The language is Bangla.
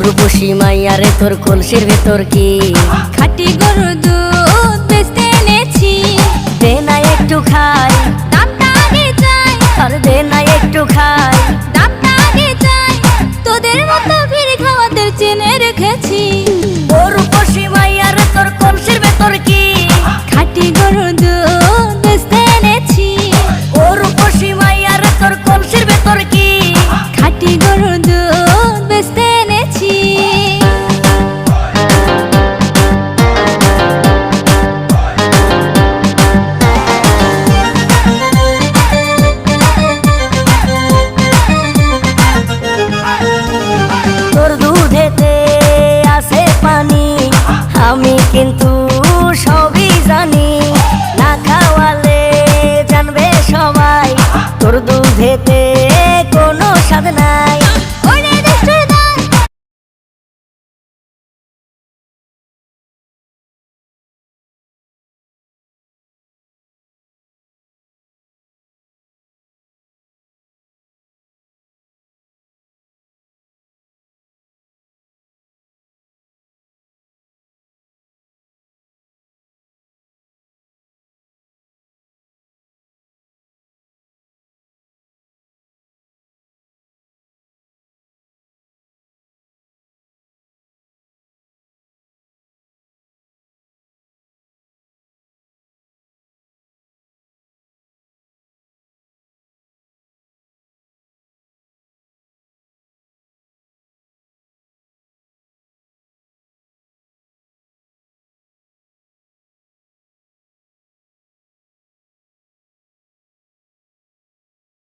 রূপসী মাইয়ারে তোর কলসির ভেতর কি খাঁটি গরুর দুধ বেচতে এনেছি। দে না একটু খাই, দামটা আগে চাই, আর দে না একটু খাই। দামটা আগে চাই, তোদের মতো ভিড় খাওয়াদের চেনে রেখেছি। ও রূপসী মাইয়ারে তোর কলসির ভেতর কি খাঁটি গরুর দুধ বেচতে এনেছি। ও রূপসী মাইয়ারে তোর কলসির ভেতর কি খাঁটি গরুর দুধ বেচতে এনেছি। তোর দুধেতে আছে পানি, আমি কিন্তু